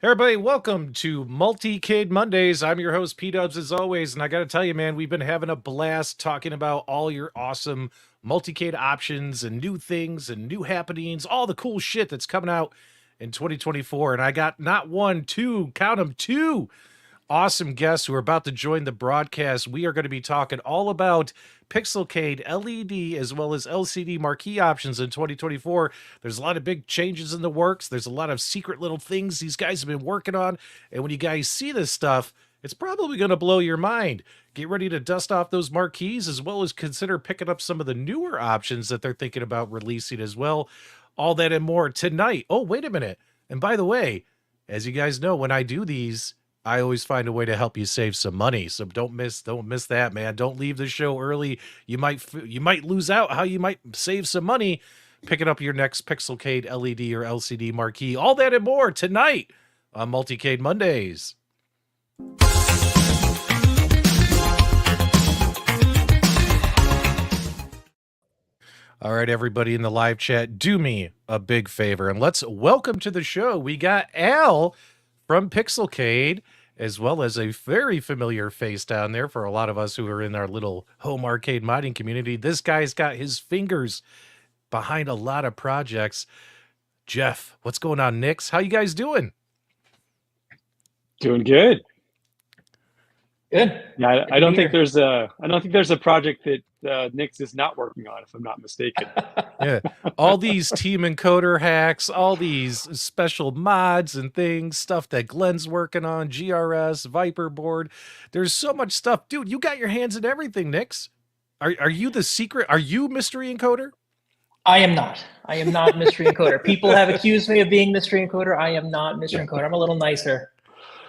Everybody, welcome to Multicade Mondays. I'm your host, PDubs, as always, and I got to tell you, man, we've been having a blast talking about all your awesome multicade options and new things and new happenings, all the cool shit that's coming out in 2024. And I got not one, two, count them, two awesome guests who are about to join the broadcast. We are going to be talking all about Pixelcade LED as well as LCD Marquee options in 2024. There's a lot of big changes in the works. There's a lot of secret little things these guys have been working on. And when you guys see this stuff, it's probably going to blow your mind. Get ready to dust off those marquees as well as consider picking up some of the newer options that they're thinking about releasing as well. All that and more tonight. Oh, wait a minute. And by the way, as you guys know, when I do these, I always find a way to help you save some money. So don't miss that, man. Don't leave the show early. You might lose out how you might save some money picking up your next Pixelcade LED or LCD marquee. All that and more tonight on Multicade Mondays. All right, everybody in the live chat, do me a big favor and let's welcome to the show. We got Al from Pixelcade, as well as a very familiar face down there for a lot of us who are in our little home arcade modding community. This guy's got his fingers behind a lot of projects. Jeff, what's going on, Nix? How you guys doing? Doing good. Good. Yeah, I don't think there's a project that Nix is not working on, if I'm not mistaken. Yeah, all these team encoder hacks, all these special mods and things, stuff that Glenn's working on, GRS, Viper board. There's so much stuff, dude. You got your hands in everything, Nix. Are you the secret? Are you mystery encoder? I am not. I am not mystery encoder. People have accused me of being mystery encoder. I am not mystery encoder. I'm a little nicer.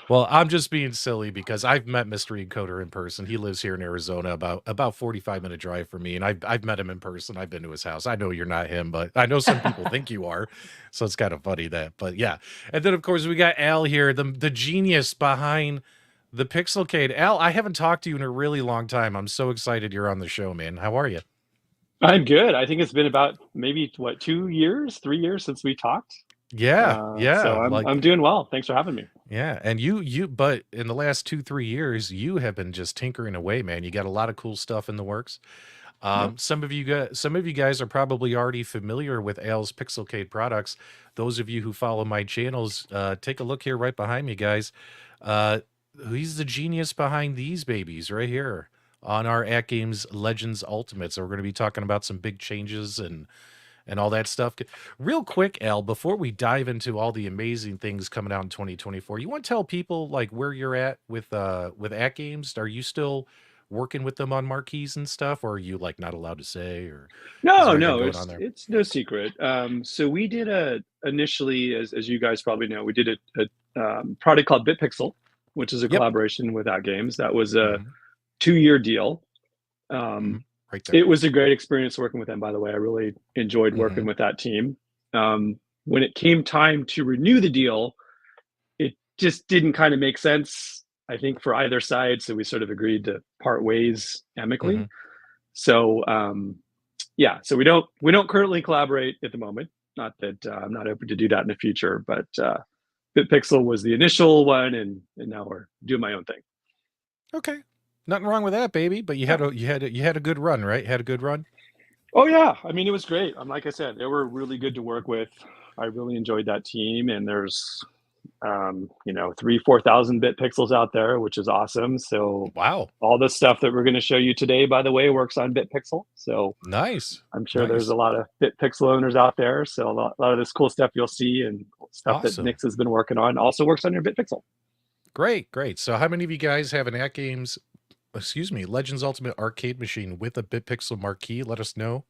Well, I'm just being silly because I've met Mystery Encoder in person. He lives here in Arizona, about 45-minute drive from me, and I've met him in person. I've been to his house. I know you're not him, but I know some people think you are, so it's kind of funny that. But yeah, and then of course we got Al here, the genius behind the Pixelcade. Al, I haven't talked to you in a really long time. I'm so excited you're on the show, man. How are you? I'm good. I think it's been about maybe 2 years, 3 years since we talked. Yeah, yeah. So I'm doing well. Thanks for having me. Yeah, and but in the last 2-3 years, you have been just tinkering away, man. You got a lot of cool stuff in the works. Some of you guys are probably already familiar with Al's Pixelcade products. Those of you who follow my channels, take a look here right behind me, guys. He's the genius behind these babies right here on our AtGames Legends Ultimates. So we're going to be talking about some big changes and all that stuff. Real quick, Al, before we dive into all the amazing things coming out in 2024, you want to tell people like where you're at with AtGames? Are you still working with them on marquees and stuff, or are you like not allowed to say? Or no, it's no secret. So we did initially, as you guys probably know, we did a product called BitPixel, which is a Yep. collaboration with AtGames. That was a Mhm. 2-year deal. Right there. It was a great experience working with them, by the way. I really enjoyed working Mhm. with that team. When it came time to renew the deal, it just didn't kind of make sense, I think, for either side. So we sort of agreed to part ways amicably. Mhm. So yeah, so we don't currently collaborate at the moment. Not that I'm not open to do that in the future, but BitPixel was the initial one, and now we're doing my own thing. Okay. Nothing wrong with that, baby. But you had a good run, right? Had a good run. Oh yeah, I mean it was great. Like I said, they were really good to work with. I really enjoyed that team, and there's 3,000-4,000 bit pixels out there, which is awesome. So Wow. all the stuff that we're going to show you today, by the way, works on BitPixel. So Nice. I'm sure Nice. there's a lot of BitPixel owners out there. So a lot of this cool stuff you'll see and stuff that Awesome. Nix has been working on also works on your BitPixel. Great, great. So how many of you guys have an AtGames, Legends Ultimate arcade machine with a BitPixel Marquee? Let us know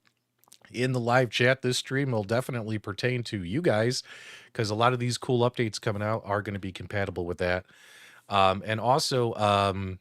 in the live chat. This stream will definitely pertain to you guys because a lot of these cool updates coming out are going to be compatible with that. And also,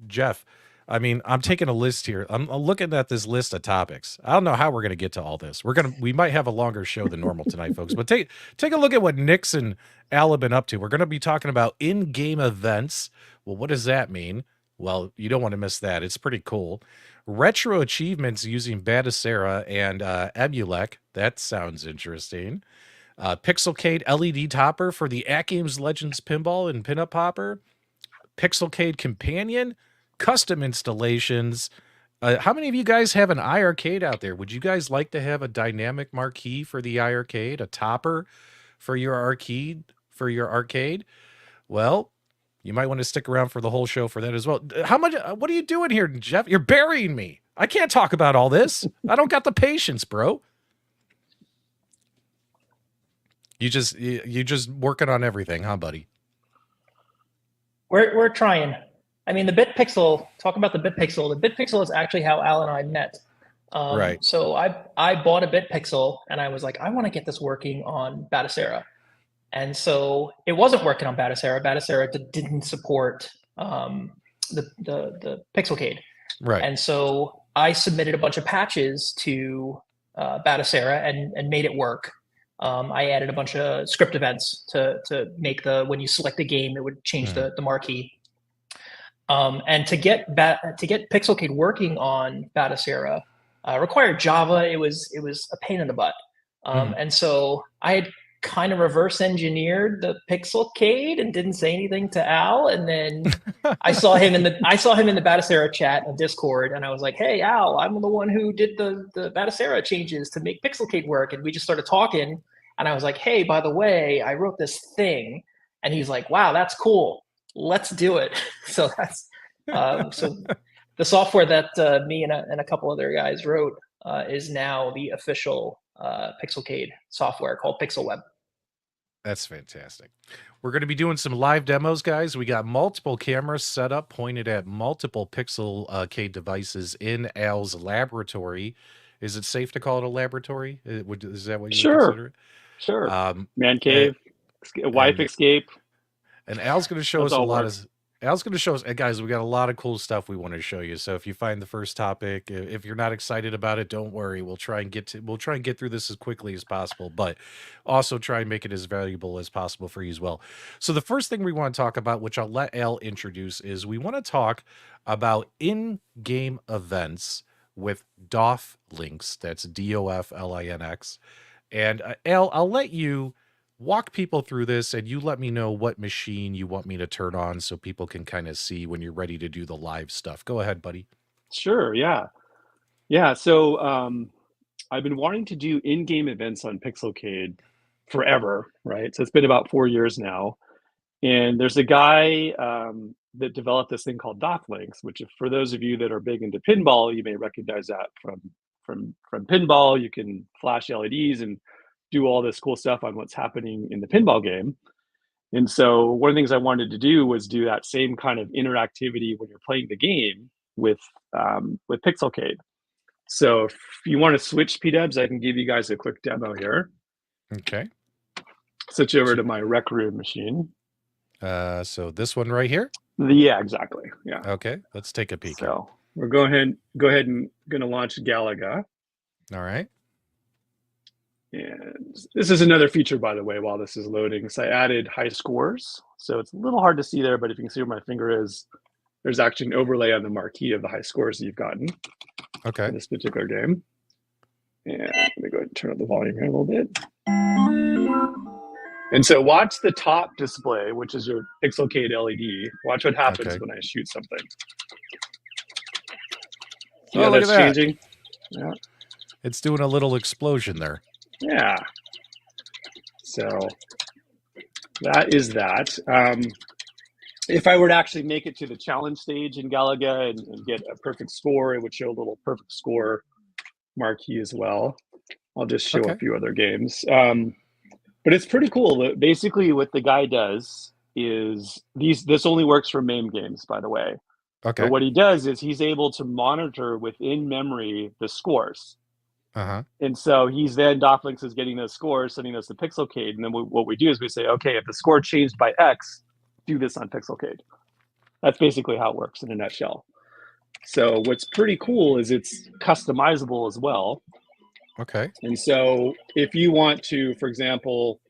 Jeff, I mean, I'm taking a list here. I'm looking at this list of topics. I don't know how we're going to get to all this. We might have a longer show than normal tonight, folks, but take a look at what Nix and Al have been up to. We're going to be talking about in-game events. Well, what does that mean? Well, you don't want to miss that. It's pretty cool. Retro achievements using Batocera and EmuELEc. That sounds interesting. Pixelcade LED Topper for the AtGames Legends Pinball and PinUp Popper. Pixelcade Companion, custom installations. How many of you guys have an iiRcade out there? Would you guys like to have a dynamic marquee for the iiRcade, a topper for your arcade? Well, you might want to stick around for the whole show for that as well. How much? What are you doing here, Jeff? You're burying me. I can't talk about all this. I don't got the patience, bro. You just working on everything, huh, buddy? We're trying. I mean, the BitPixel. Talk about the BitPixel. The BitPixel is actually how Al and I met. Right. So I bought a BitPixel and I was like, I want to get this working on Batocera. And so it wasn't working on Batocera. Batocera didn't support the Pixelcade. Right. And so I submitted a bunch of patches to Batocera and made it work. I added a bunch of script events to make when you select a game, it would change the marquee. And to get Pixelcade working on Batocera required Java. It was a pain in the butt. And so I had kind of reverse engineered the Pixelcade and didn't say anything to Al. And then I saw him in the Batocera chat on Discord, and I was like, "Hey, Al, I'm the one who did the Batocera changes to make Pixelcade work." And we just started talking, and I was like, "Hey, by the way, I wrote this thing," and he's like, "Wow, that's cool. Let's do it." So that's so the software that me and a couple other guys wrote is now the official Pixelcade software called PixelWeb. That's fantastic. We're going to be doing some live demos, guys. We got multiple cameras set up pointed at multiple Pixelcade devices in Al's laboratory. Is it safe to call it a laboratory? Is that what you would consider it? Sure. Man cave, wife escape. And Al's going to show us a lot of... Al's going to show us, guys, we got a lot of cool stuff we want to show you. So if you find the first topic, if you're not excited about it, don't worry. We'll try and get through this as quickly as possible, but also try and make it as valuable as possible for you as well. So the first thing we want to talk about, which I'll let Al introduce, is we want to talk about in-game events with DOFLinx. That's DOFLinx. And Al, I'll let you walk people through this, and you let me know what machine you want me to turn on so people can kind of see when you're ready to do the live stuff. Go ahead, buddy. Sure. Yeah. So I've been wanting to do in-game events on Pixelcade forever, right? So it's been about 4 years now. And there's a guy that developed this thing called DOFLinx, which for those of you that are big into pinball, you may recognize that from pinball. You can flash LEDs and do all this cool stuff on what's happening in the pinball game. And so one of the things I wanted to do was do that same kind of interactivity when you're playing the game with Pixelcade. So if you want to switch PDubs, I can give you guys a quick demo here. Okay. Switch over to my Recroom machine. So this one right here? Yeah, exactly. Yeah. Okay, let's take a peek. So we're go ahead and going to launch Galaga. All right. And this is another feature, by the way, while this is loading. So I added high scores. So it's a little hard to see there, but if you can see where my finger is, there's actually an overlay on the marquee of the high scores that you've gotten Okay. in this particular game. And let me go ahead and turn up the volume here a little bit. And so watch the top display, which is your Pixelcade LED. Watch what happens when I shoot something. See how that's changing? Yeah. It's doing a little explosion there. Yeah. So that is that. If I were to actually make it to the challenge stage in Galaga and get a perfect score, it would show a little perfect score marquee as well. I'll just show a few other games. But it's pretty cool. Basically, what the guy does is this only works for MAME games, by the way. Okay. But what he does is he's able to monitor within memory the scores. And so he's then DOFLinx is getting those scores, sending those to Pixelcade. And then what we do is we say, okay, if the score changed by X, do this on Pixelcade. That's basically how it works in a nutshell. So what's pretty cool is it's customizable as well. Okay. And so if you want to, for example,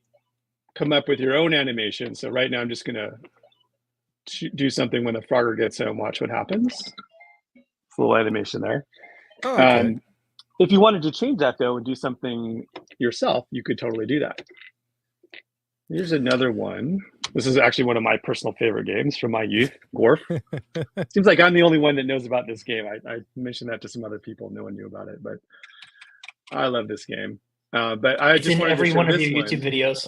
come up with your own animation. So right now I'm just going to do something when the Frogger gets home. Watch what happens. It's a little animation there. Oh, okay. If you wanted to change that, though, and do something yourself, you could totally do that. Here's another one. This is actually one of my personal favorite games from my youth, Gorf. Seems like I'm the only one that knows about this game. I mentioned that to some other people. No one knew about it, but I love this game. But I just wanted to show one of this your YouTube videos.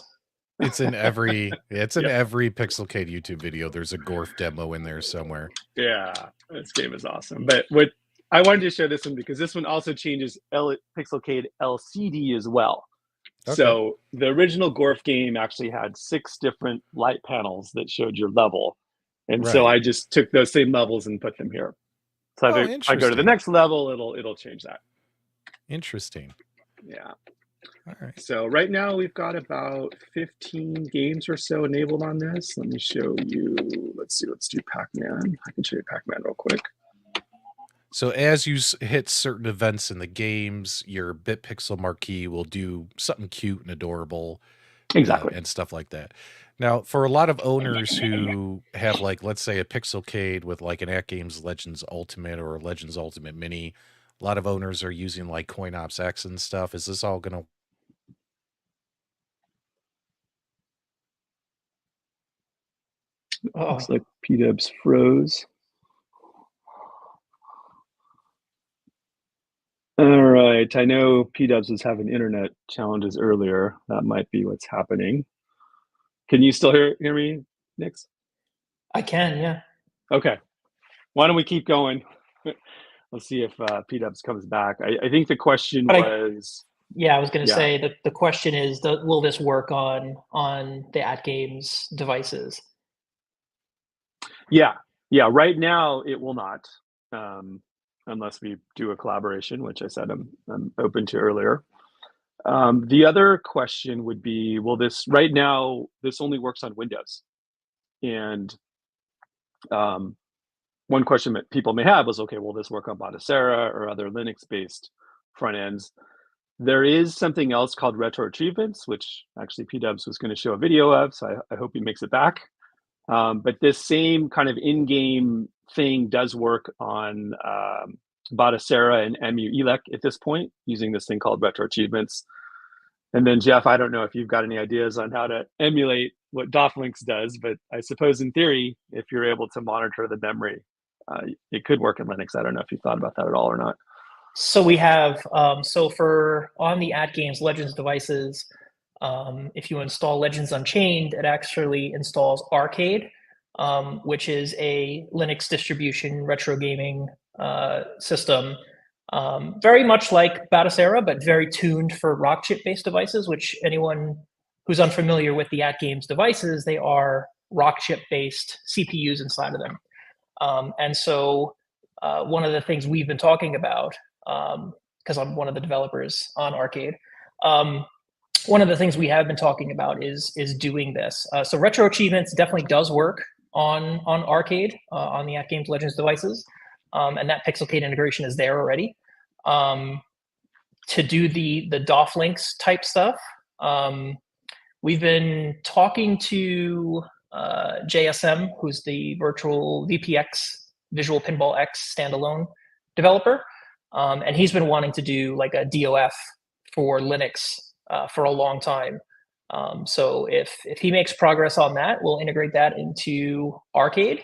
It's in every every Pixelcade YouTube video. There's a Gorf demo in there somewhere. Yeah, this game is awesome. But what I wanted to show this one because this one also changes Pixelcade LCD as well. Okay. So the original Gorf game actually had 6 different light panels that showed your level. And so I just took those same levels and put them here. So if I go to the next level, it'll change that. Interesting. Yeah. All right. So right now we've got about 15 games or so enabled on this. Let me show you. Let's see. Let's do Pac-Man. I can show you Pac-Man real quick. So as you hit certain events in the games, your BitPixel marquee will do something cute and adorable. Exactly. And stuff like that. Now, for a lot of owners who have, like, let's say a Pixelcade with like an AtGames Legends Ultimate or a Legends Ultimate Mini, a lot of owners are using like CoinOps X and stuff. Is this all going to... Looks like PDubs froze. All right. I know PDubs was having internet challenges earlier. That might be what's happening. Can you still hear me, Nix? I can, yeah. Okay. Why don't we keep going? Let's see if PDubs comes back. I think the question was... I was going to say that the question is, will this work on the AtGames devices? Yeah. Right now, it will not. Unless we do a collaboration, which I said I'm open to earlier. The other question would be, right now, this only works on Windows. And one question that people may have was, okay, will this work on Batocera or other Linux-based front ends? There is something else called RetroAchievements, which actually PDubs was going to show a video of, so I hope he makes it back. But this same kind of in-game thing does work on Batocera and EmuELEc at this point, using this thing called RetroAchievements. And then, Jeff, I don't know if you've got any ideas on how to emulate what DOFLinx does, but I suppose in theory, if you're able to monitor the memory, it could work in Linux. I don't know if you thought about that at all or not. So we have, for on the AtGames Legends devices, if you install Legends Unchained, it actually installs Arcade, which is a Linux distribution retro gaming system, very much like Batocera, but very tuned for rock chip-based devices, which anyone who's unfamiliar with the AtGames devices, they are rock chip-based CPUs inside of them. And so one of the things we've been talking about, because I'm one of the developers on Arcade, one of the things we have been talking about is doing this. So RetroAchievements definitely does work on Arcade, on the AtGames Legends devices, and that Pixelcade integration is there already. To do the DOFLinx type stuff, we've been talking to JSM, who's the virtual VPX Visual Pinball X standalone developer, and he's been wanting to do like a DOF for Linux for a long time. So if he makes progress on that, we'll integrate that into Arcade,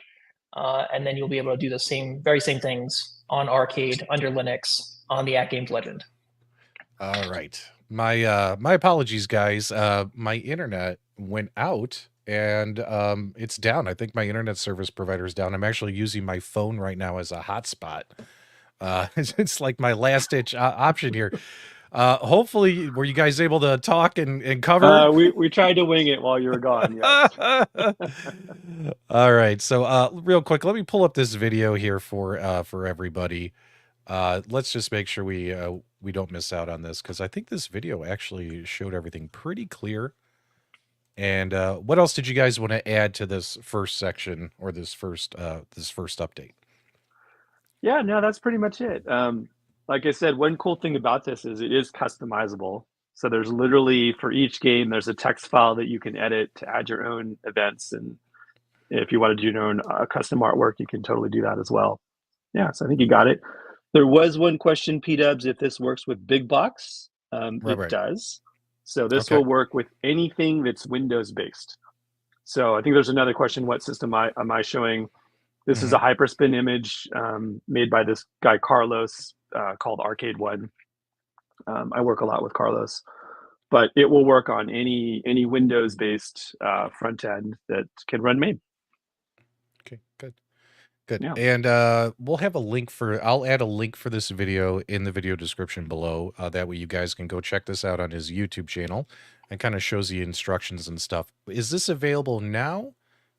and then you'll be able to do the very same things on Arcade under Linux on the AtGames Legend. All right. My my apologies, guys. My internet went out and it's down. I think my internet service provider is down. I'm actually using my phone right now as a hotspot. It's like my last ditch option here. Hopefully, were you guys able to talk and cover? We tried to wing it while you were gone. Yes. All right. So real quick, let me pull up this video here for everybody. Let's just make sure we don't miss out on this, because I think this video actually showed everything pretty clear. And what else did you guys want to add to this first section, or this first update? Yeah, no, that's pretty much it. Like I said, one cool thing about this is it is customizable. So there's literally, for each game, there's a text file that you can edit to add your own events. And if you want to do your own custom artwork, you can totally do that as well. Yeah, so I think you got it. There was one question, PDubs, if this works with Big Box. It does. So this will work with anything that's Windows-based. So I think there's another question, what system am I showing? This is a hyperspin image made by this guy, Carlos, called Arcade One. I work a lot with Carlos. But it will work on any Windows-based front end that can run MAME. Okay, good. Good. Yeah. And we'll have a link I'll add a link for this video in the video description below. That way you guys can go check this out on his YouTube channel, and kind of shows the instructions and stuff. Is this available now?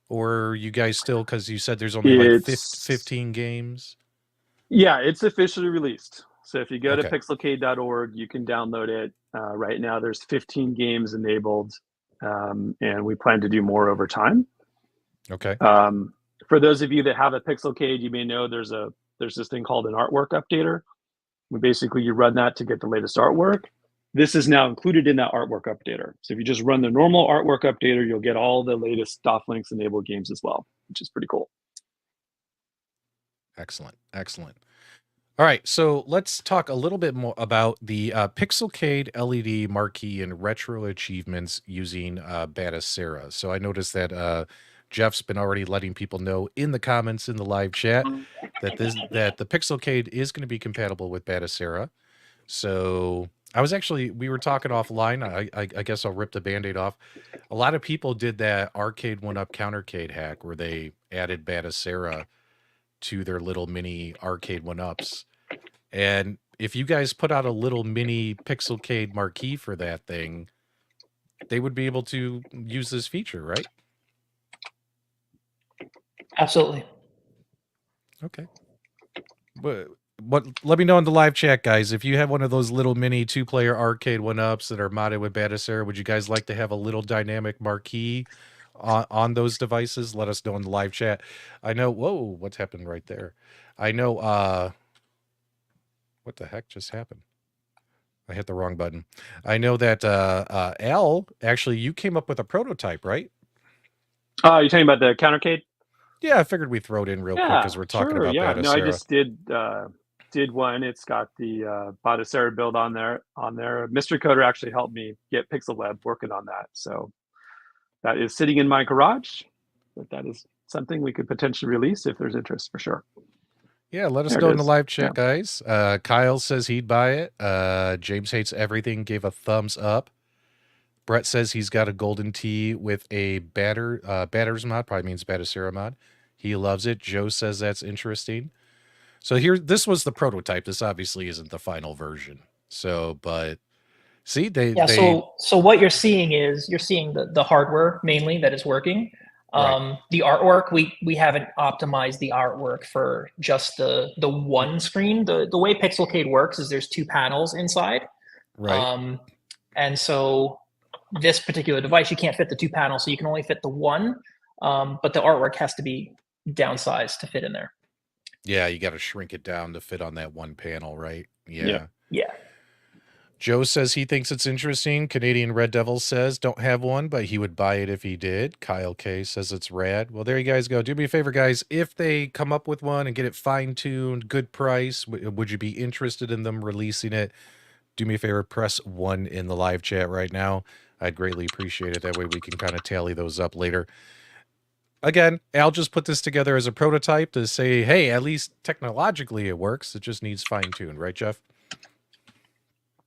Or you guys still, because you said there's only like 15 games? Yeah, it's officially released. So if you go to pixelcade.org, you can download it. Right now there's 15 games enabled, and we plan to do more over time. Okay. For those of you that have a Pixelcade, you may know there's this thing called an artwork updater. Basically, you run that to get the latest artwork. This is now included in that artwork updater. So if you just run the normal artwork updater, you'll get all the latest DOFLinx enabled games as well, which is pretty cool. Excellent. Excellent. All right, so let's talk a little bit more about the Pixelcade LED Marquee and RetroAchievements using Batocera. So I noticed that Jeff's been already letting people know in the comments in the live chat that the Pixelcade is going to be compatible with Batocera. So we were talking offline. I guess I'll rip the Band-Aid off. A lot of people did that Arcade 1-Up Countercade hack where they added Batocera to their little mini Arcade 1-Ups. And if you guys put out a little mini Pixelcade Marquee for that thing, they would be able to use this feature, right? Absolutely. Okay. Let me know in the live chat, guys. If you have one of those little mini 2-player Arcade 1-Ups that are modded with Batocera, would you guys like to have a little dynamic Marquee on those devices? Let us know in the live chat. I know, whoa, what's happened right there? I know, what the heck just happened? I hit the wrong button. I know that Al, actually, you came up with a prototype, right? You're talking about the Countercade? Yeah, I figured we'd throw it in real quick because we're talking about Batocera. No, I just did one. It's got the Batocera build on there. Mystery Coder actually helped me get PixelWeb working on that. So that is sitting in my garage, but that is something we could potentially release if there's interest, for sure. Yeah, let us know in the live chat, guys. Kyle says he'd buy it. James Hates Everything gave a thumbs up. Brett says he's got a golden tee with a batters mod, probably means Batocera mod. He loves it. Joe says that's interesting. So this was the prototype. This obviously isn't the final version. So, but see, so what you're seeing is the hardware mainly that is working. Right. The artwork, we haven't optimized the artwork for just the one screen. The way Pixelcade works is there's 2 panels inside. Right. And so this particular device, you can't fit the 2 panels, so you can only fit the one, but the artwork has to be downsized to fit in there. Yeah, you got to shrink it down to fit on that one panel, right? Yeah. Yeah. Joe says he thinks it's interesting. Canadian Red Devil says don't have one, but he would buy it if he did. Kyle K says it's rad. Well, there you guys go. Do me a favor, guys. If they come up with one and get it fine-tuned, good price, would you be interested in them releasing it? Do me a favor, press 1 in the live chat right now. I'd greatly appreciate it. That way we can kind of tally those up later. Again, Al just put this together as a prototype to say, hey, at least technologically it works. It just needs fine-tuned, right, Jeff?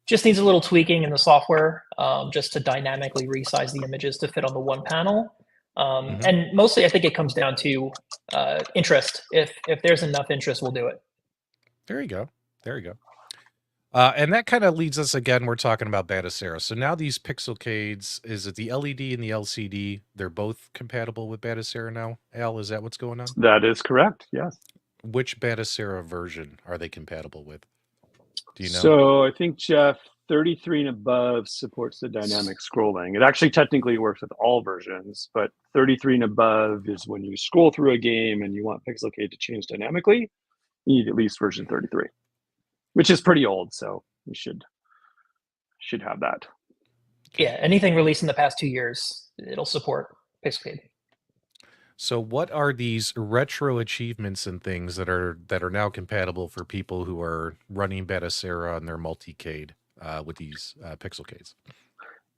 Just needs a little tweaking in the software, just to dynamically resize the images to fit on the one panel. And mostly, I think it comes down to interest. If there's enough interest, we'll do it. There you go. There you go. And that kind of leads us again. We're talking about Batocera. So now these Pixelcades, is it the LED and the LCD? They're both compatible with Batocera now. Al, is that what's going on? That is correct. Yes. Which Batocera version are they compatible with? Do you know? So I think, Jeff, 33 and above supports the dynamic scrolling. It actually technically works with all versions, but 33 and above is when you scroll through a game and you want Pixelcade to change dynamically, you need at least version 33, which is pretty old, so we should have that. Yeah, anything released in the past 2 years, it'll support Pixelcade. So what are these retro achievements and things that are now compatible for people who are running Batocera on their Multicade with these Pixelcades?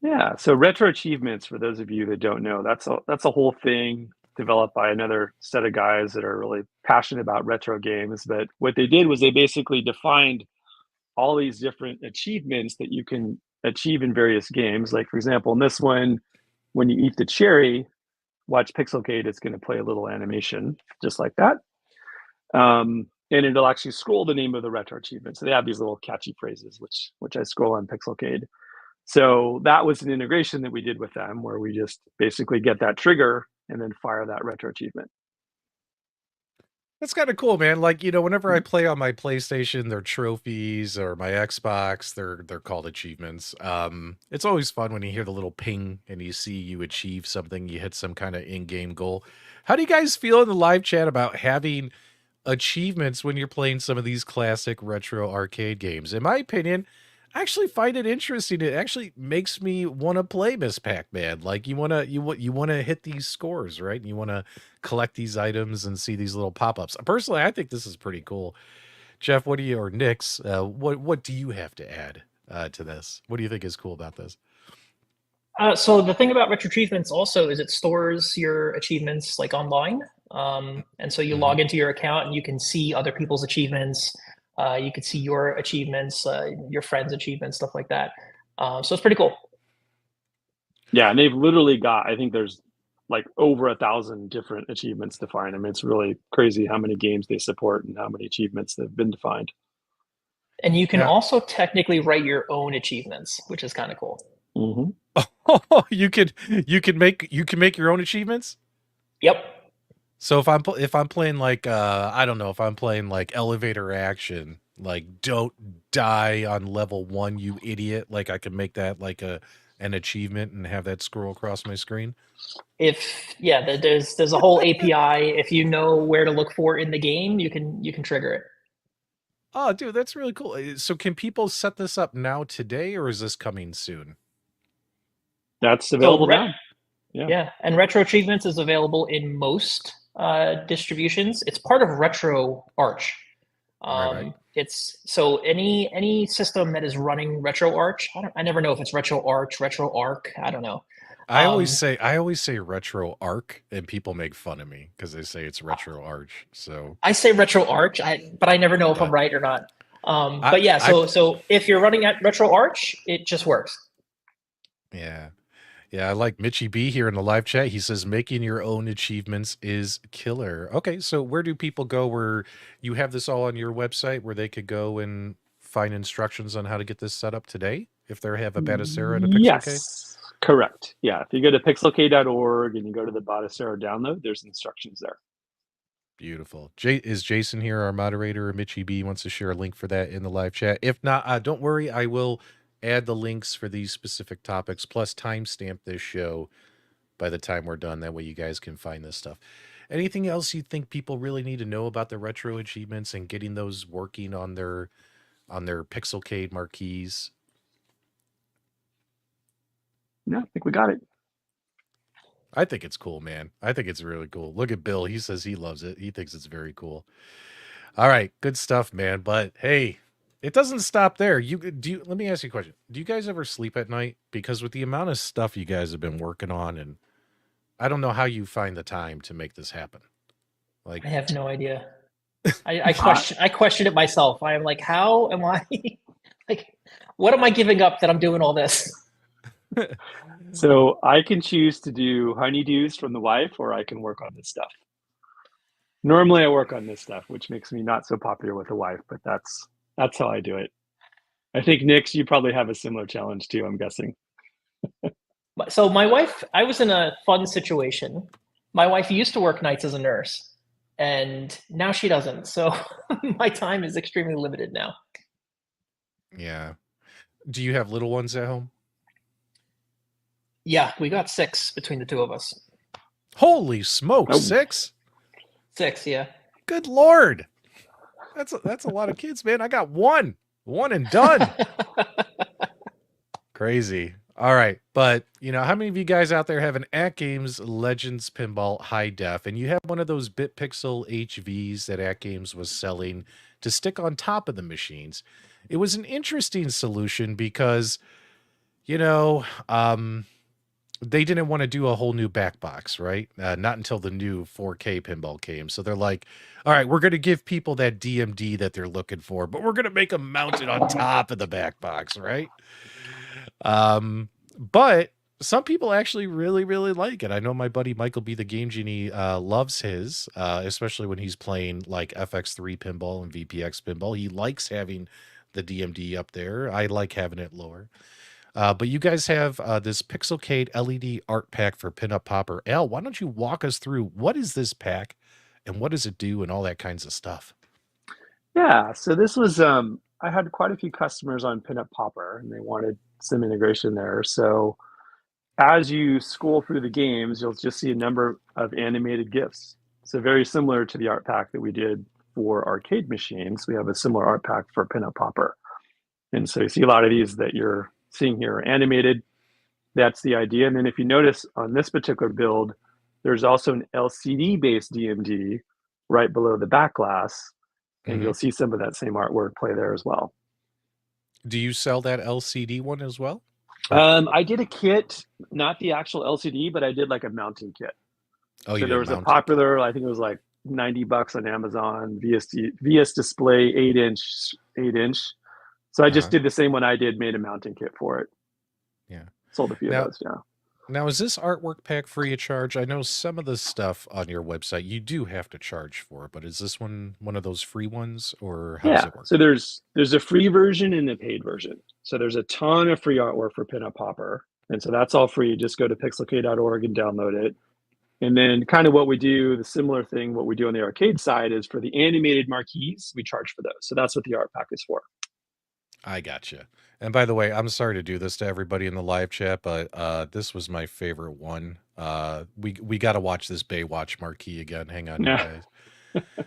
Yeah, so retro achievements, for those of you that don't know, that's a whole thing developed by another set of guys that are really passionate about retro games. But what they did was they basically defined all these different achievements that you can achieve in various games. Like, for example, in this one, when you eat the cherry, watch Pixelcade, it's going to play a little animation just like that. And it'll actually scroll the name of the retro achievement. So they have these little catchy phrases, which I scroll on Pixelcade. So that was an integration that we did with them where we just basically get that trigger and then fire that retro achievement. That's kind of cool, man. Like, you know, whenever I play on my PlayStation, they're trophies, or my Xbox, they're called achievements. It's always fun when you hear the little ping and you see you achieve something, you hit some kind of in-game goal. How do you guys feel in the live chat about having achievements when you're playing some of these classic retro arcade games? In my opinion, I actually find it interesting. It actually makes me want to play Miss Pac-Man. Like, you want to hit these scores, right? You want to collect these items and see these little pop-ups. Personally, I think this is pretty cool. Jeff, what do you, or Nix, what do you have to add to this? What do you think is cool about this? So the thing about RetroAchievements also is it stores your achievements like online. And so you log into your account and you can see other people's achievements. You can see your achievements, your friends' achievements, stuff like that. So it's pretty cool. Yeah, and they've literally got, I think there's like over 1,000 different achievements defined. I mean, it's really crazy how many games they support and how many achievements have been defined. And you can also technically write your own achievements, which is kind of cool. Oh, you can make your own achievements? Yep. So if I'm playing like I don't know, if I'm playing like elevator action, like don't die on level 1, you idiot, like I can make that like an achievement and have that scroll across my screen. There's a whole API. If you know where to look for in the game, you can trigger it. Oh, dude, that's really cool. So can people set this up now today, or is this coming soon? That's available now. Yeah, and RetroAchievements is available in most distributions. It's part of RetroArch. Right. It's so any system that is running RetroArch. I never know if it's RetroArch, RetroArch. I don't know. I always say RetroArch, and people make fun of me because they say it's RetroArch. So I say RetroArch, but I never know if I'm right or not. But yeah, so if you're running at RetroArch, it just works. Yeah. Yeah, I like Mitchy B here in the live chat. He says making your own achievements is killer. Okay, so where do people go where you have this all on your website where they could go and find instructions on how to get this set up today if they have a Batocera and a Pixelcade? Yes, correct. Yeah, if you go to pixelcade.org and you go to the Batocera download, there's instructions there. Beautiful. Is Jason here, our moderator, or Mitchy B wants to share a link for that in the live chat? If not, don't worry, I will add the links for these specific topics, plus timestamp this show by the time we're done. That way you guys can find this stuff. Anything else you think people really need to know about the retro achievements and getting those working on their Pixelcade Marquees? No, I think we got it. I think it's cool, man. I think it's really cool. Look at Bill. He says he loves it. He thinks it's very cool. All right, good stuff, man. But hey, it doesn't stop there. Let me ask you a question. Do you guys ever sleep at night? Because with the amount of stuff you guys have been working on, and I don't know how you find the time to make this happen. Like, I have no idea. I question it myself. I am like, how am I like, what am I giving up that I'm doing all this? So I can choose to do honeydews from the wife, or I can work on this stuff. Normally I work on this stuff, which makes me not so popular with the wife, but that's how I do it. I think, Nix, you probably have a similar challenge too, I'm guessing. So my wife, I was in a fun situation. My wife used to work nights as a nurse, and now she doesn't. So my time is extremely limited now. Yeah. Do you have little ones at home? Yeah, we got 6 between the two of us. Holy smokes, Oh. 6? 6, yeah. Good Lord. That's a lot of kids, man. I got one and done. Crazy. All right. But, how many of you guys out there have an AtGames Legends Pinball High Def, and you have one of those BitPixel HVs that AtGames was selling to stick on top of the machines? It was an interesting solution because, they didn't want to do a whole new back box, right? Not until the new 4K pinball came. So they're like, all right, we're going to give people that DMD that they're looking for, but we're going to make them mount it on top of the back box, right? But some people actually really, really like it. I know my buddy Michael B. the Game Genie loves his, especially when he's playing like FX3 pinball and VPX pinball. He likes having the DMD up there. I like having it lower. But you guys have this Pixelcade LED art pack for PinUp Popper. Al, why don't you walk us through what is this pack and what does it do and all that kinds of stuff? Yeah, so this was, I had quite a few customers on PinUp Popper, and they wanted some integration there. So as you scroll through the games, you'll just see a number of animated GIFs. So very similar to the art pack that we did for arcade machines, we have a similar art pack for PinUp Popper. And so you see a lot of these that you're seeing here are animated. That's the idea. And then if you notice on this particular build, there's also an LCD-based DMD right below the back glass, and you'll see some of that same artwork play there as well. Do you sell that LCD one as well? I did a kit, not the actual LCD, but I did like a mounting kit. Oh, so there was a popular, I think it was like $90 on Amazon, VS Display 8-inch. So I just did the same one I did, made a mounting kit for it. Yeah. Sold a few of those, yeah. Now, is this artwork pack free of charge? I know some of the stuff on your website you do have to charge for, but is this one of those free ones, or how does it work? So there's a free version and a paid version. So there's a ton of free artwork for PinUp Popper, and so that's all free. Just go to pixelcade.org and download it. And then kind of what we do, the similar thing, what we do on the arcade side is for the animated marquees, we charge for those. So that's what the art pack is for. I gotcha. And by the way, I'm sorry to do this to everybody in the live chat, but this was my favorite one. We got to watch this Baywatch Marquee again. Hang on, you guys.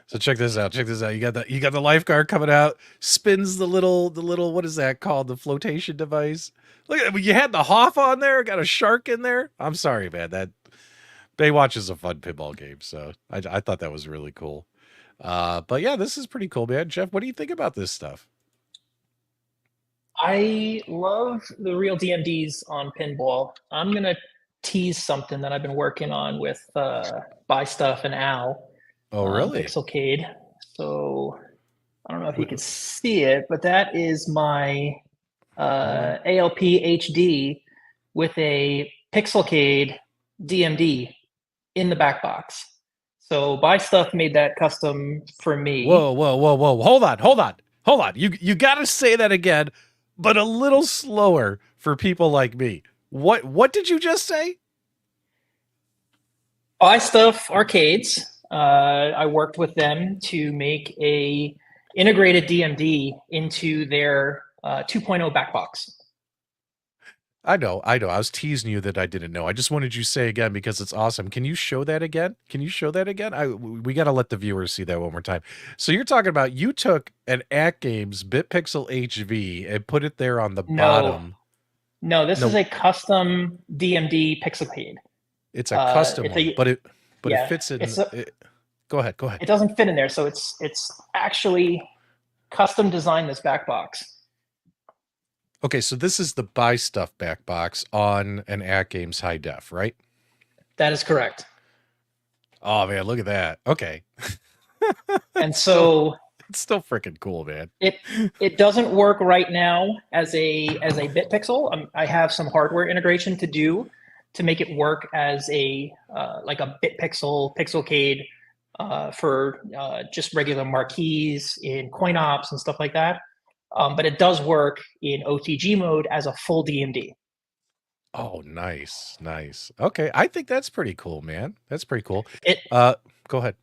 So check this out. Check this out. You got the lifeguard coming out, spins the little what is that called? The flotation device. Look at it. You had the Hoff on there. Got a shark in there. I'm sorry, man. That Baywatch is a fun pinball game, so I thought that was really cool. But yeah, this is pretty cool, man. Jeff, what do you think about this stuff? I love the real DMDs on pinball. I'm going to tease something that I've been working on with Buy Stuff and Al. Oh, really? Pixelcade. So I don't know if you can see it, but that is my ALP HD with a Pixelcade DMD in the back box. So Buy Stuff made that custom for me. Whoa. Hold on. You got to say that again, but a little slower for people like me. What did you just say? Buy Stuff Arcades. I worked with them to make a integrated DMD into their 2.0 back box. I know. I was teasing you that I didn't know. I just wanted you to say again because it's awesome. Can you show that again? Can you show that again? We got to let the viewers see that one more time. So you're talking about you took an AtGames BitPixel HV and put it there on the bottom. No, this is a custom DMD Pixelcade. It's a custom one, but it fits in. Go ahead. It doesn't fit in there, so it's actually custom designed, this back box. Okay, so this is the buy stuff back box on an AtGames high def, right? That is correct. Oh man, look at that. Okay. And so it's still freaking cool, man. It doesn't work right now as a BitPixel. I have some hardware integration to do to make it work as a like a BitPixel Pixelcade for just regular marquees in CoinOps and stuff like that. But it does work in OTG mode as a full DMD. Oh, nice. Okay, I think that's pretty cool, man. That's pretty cool. Go ahead.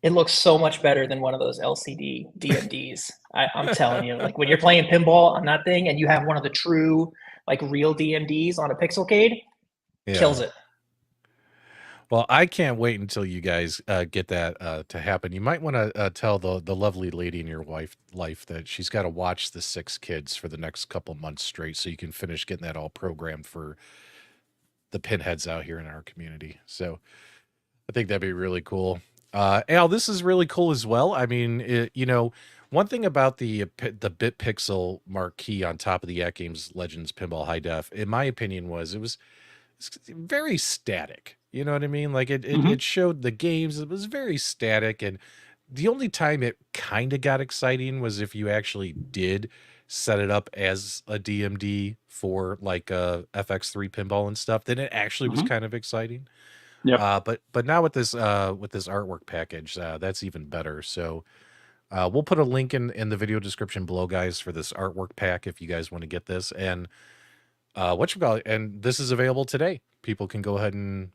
It looks so much better than one of those LCD DMDs. I'm telling you, like when you're playing pinball on that thing and you have one of the true, like real DMDs on a Pixelcade, kills it. Well, I can't wait until you guys get that to happen. You might want to tell the lovely lady in your life that she's got to watch the 6 kids for the next couple months straight so you can finish getting that all programmed for the pinheads out here in our community. So I think that'd be really cool. Al, this is really cool as well. I mean, one thing about the BitPixel marquee on top of the AtGames Legends Pinball High Def, in my opinion, was it's very static. You know what I mean? Like it showed the games. It was very static, and the only time it kind of got exciting was if you actually did set it up as a DMD for like a FX3 pinball and stuff. Then it actually was kind of exciting. Yeah. But now with this artwork package, that's even better. So we'll put a link in the video description below, guys, for this artwork pack if you guys want to get this. And and this is available today. People can go ahead and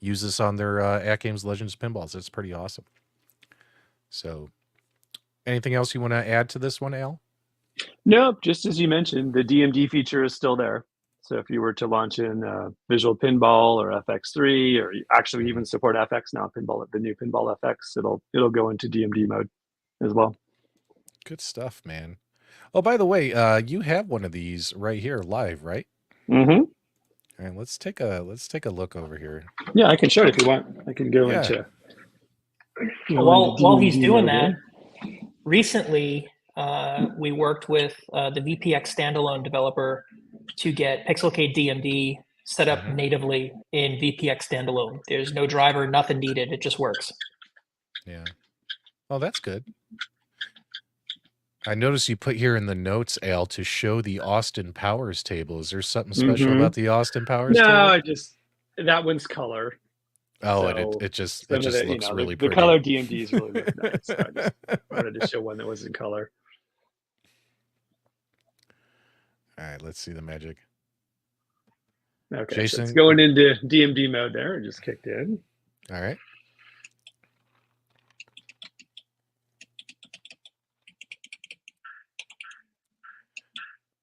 use this on their AtGames Legends pinballs. It's pretty awesome. So anything else you want to add to this one, Al? No, just as you mentioned, the DMD feature is still there. So if you were to launch in Visual Pinball or FX3, or actually even support FX now, pinball, the new Pinball FX, it'll go into DMD mode as well. Good stuff, man. Oh, by the way, you have one of these right here live, right? Mm-hmm. All right, let's take a look over here. Yeah, I can show it if you want. I can go into. While he's doing that, recently we worked with the VPX Standalone developer to get Pixelcade DMD set up natively in VPX Standalone. There's no driver, nothing needed. It just works. Yeah. Oh, that's good. I noticed you put here in the notes, Al, to show the Austin Powers table. Is there something special about the Austin Powers table? No, that one's color. Oh, so it just looks really pretty. The color DMDs really look nice. So I just wanted to show one that was in color. All right, let's see the magic. Okay, Jason, so it's going into DMD mode there. It just kicked in. All right.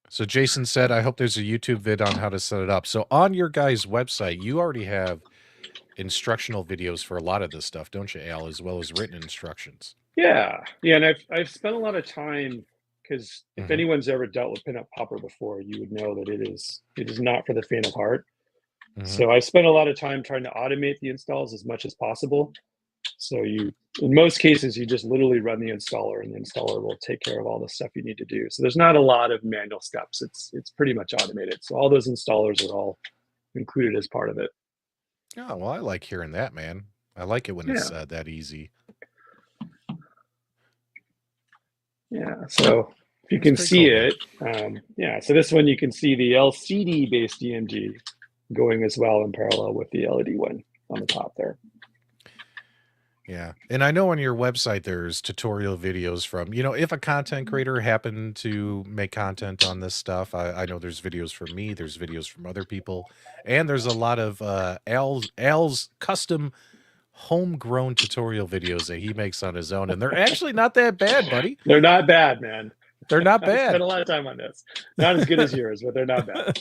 So Jason said, I hope there's a YouTube vid on how to set it up. So on your guys' website, you already have instructional videos for a lot of this stuff, don't you, Al, as well as written instructions? Yeah, and I've spent a lot of time, because if anyone's ever dealt with PinUp Popper before, you would know that it is not for the faint of heart. So I spent a lot of time trying to automate the installs as much as possible. So in most cases, you just literally run the installer, and the installer will take care of all the stuff you need to do. So there's not a lot of manual steps. It's pretty much automated. So all those installers are all included as part of it. Oh, well, I like hearing that, man. I like it when it's that easy. Yeah, so if you can see it, so this one you can see the LCD-based DMD going as well in parallel with the LED one on the top there. Yeah, and I know on your website there's tutorial videos from, if a content creator happened to make content on this stuff. I know there's videos from me, there's videos from other people, and there's a lot of Al's custom homegrown tutorial videos that he makes on his own, and they're actually not that bad, buddy. They're not bad, man. They're not I bad. spent a lot of time on this. Not as good as yours, but they're not bad.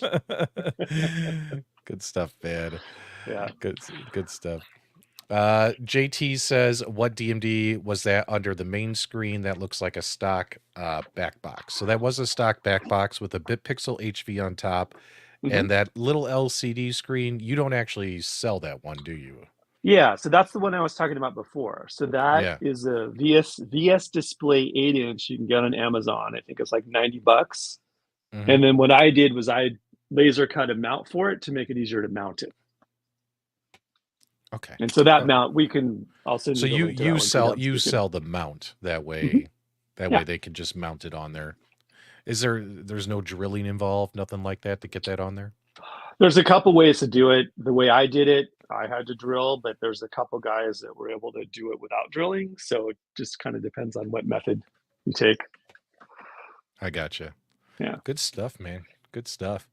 Good stuff, man. Yeah. Good stuff. JT says, what DMD was that under the main screen that looks like a stock back box? So that was a stock back box with a BitPixel HV on top. And that little LCD screen, you don't actually sell that one, do you? Yeah, so that's the one I was talking about before. So that is a VS Display 8-inch. You can get on Amazon. I think it's like $90. And then what I did was I laser cut a mount for it to make it easier to mount it. Okay. And so that mount I'll send you. So you sell the mount that way. That way they can just mount it on there. There's no drilling involved, nothing like that to get that on there? There's a couple ways to do it. The way I did it, I had to drill, but there's a couple guys that were able to do it without drilling. So it just kind of depends on what method you take. I gotcha. Yeah. Good stuff, man. Good stuff.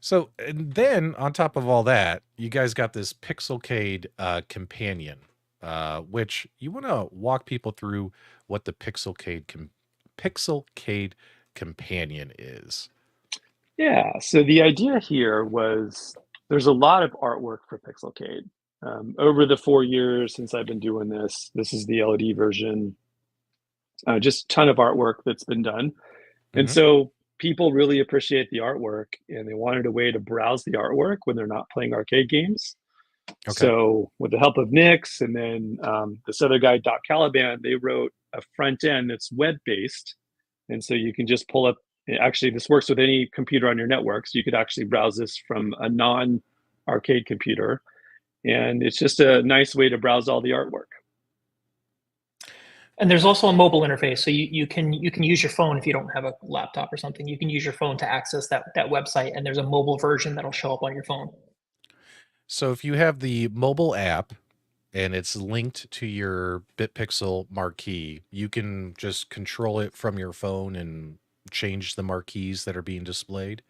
So, and then on top of all that, you guys got this Pixelcade Companion, which you want to walk people through what the Pixelcade Companion is. Yeah, so the idea here was there's a lot of artwork for Pixelcade. Over the 4 years since I've been doing this is the LED version, just a ton of artwork that's been done. And so people really appreciate the artwork, and they wanted a way to browse the artwork when they're not playing arcade games. Okay. So with the help of Nix and then this other guy, Caliban, they wrote a front end that's web-based. And so you can just pull up, actually this works with any computer on your network. So you could actually browse this from a non-arcade computer. And it's just a nice way to browse all the artwork. And there's also a mobile interface. So you can use your phone if you don't have a laptop or something. You can use your phone to access that website, and there's a mobile version that'll show up on your phone. So if you have the mobile app and it's linked to your BitPixel marquee, you can just control it from your phone and change the marquees that are being displayed.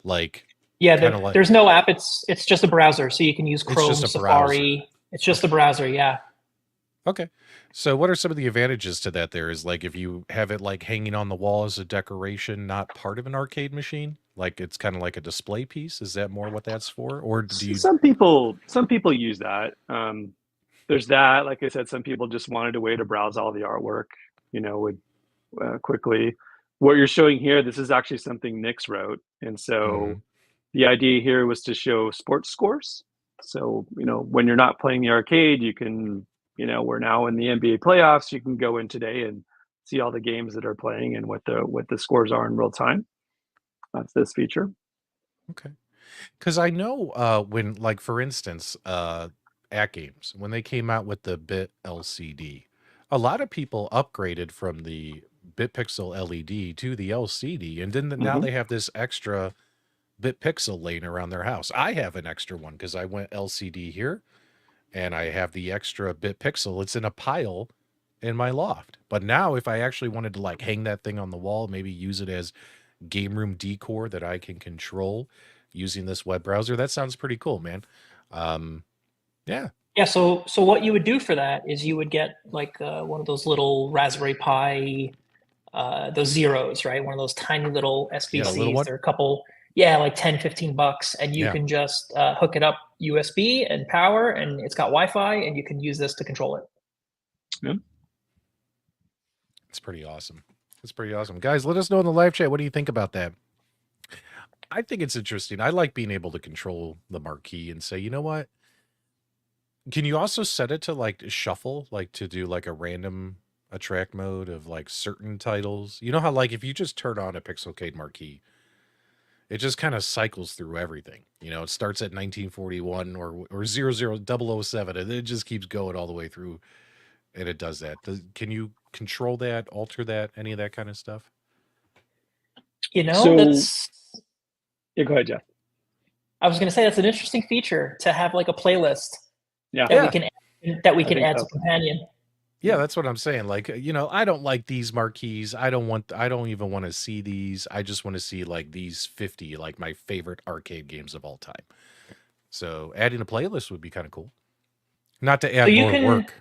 There's no app. It's just a browser. So you can use Chrome, Safari. It's just a browser. Yeah. Okay. So what are some of the advantages to that there? Is like if you have it like hanging on the wall as a decoration, not part of an arcade machine, like it's kind of like a display piece. Is that more what that's for? Or do you... Some people use that. There's that, like I said, some people just wanted a way to browse all the artwork, quickly. What you're showing here, this is actually something Nix wrote. And so the idea here was to show sports scores. So, when you're not playing the arcade, you can, we're now in the NBA playoffs. You can go in today and see all the games that are playing and what the scores are in real time. That's this feature. Okay. Because I know when, like, for instance, AtGames, when they came out with the Bit LCD, a lot of people upgraded from the BitPixel LED to the LCD, and then now they have this extra BitPixel laying around their house. I have an extra one because I went LCD here, and I have the extra BitPixel. It's in a pile in my loft. But now if I actually wanted to like hang that thing on the wall, maybe use it as game room decor that I can control using this web browser, that sounds pretty cool, man. Yeah. So what you would do for that is you would get like one of those little Raspberry Pi, those zeros, right? One of those tiny little SBCs. They're a couple, like $10-15, and you can just hook it up USB and power, and it's got Wi-Fi, and you can use this to control it. Yeah. It's pretty awesome. It's pretty awesome. Guys, let us know in the live chat. What do you think about that? I think it's interesting. I like being able to control the marquee and say, you know what? Can you also set it to like shuffle, like to do like a random track mode of like certain titles? You know how like if you just turn on a Pixelcade marquee, it just kind of cycles through everything. It starts at 1941 or 007, and it just keeps going all the way through, and it does that. Can you control that, alter that, any of that kind of stuff? That's... Yeah, go ahead, Jeff. I was going to say that's an interesting feature to have like a playlist that we can add to Companion. Yeah, that's what I'm saying. Like, I don't like these marquees. I don't even want to see these. I just want to see like these 50, like my favorite arcade games of all time. So adding a playlist would be kind of cool. Not to add more work.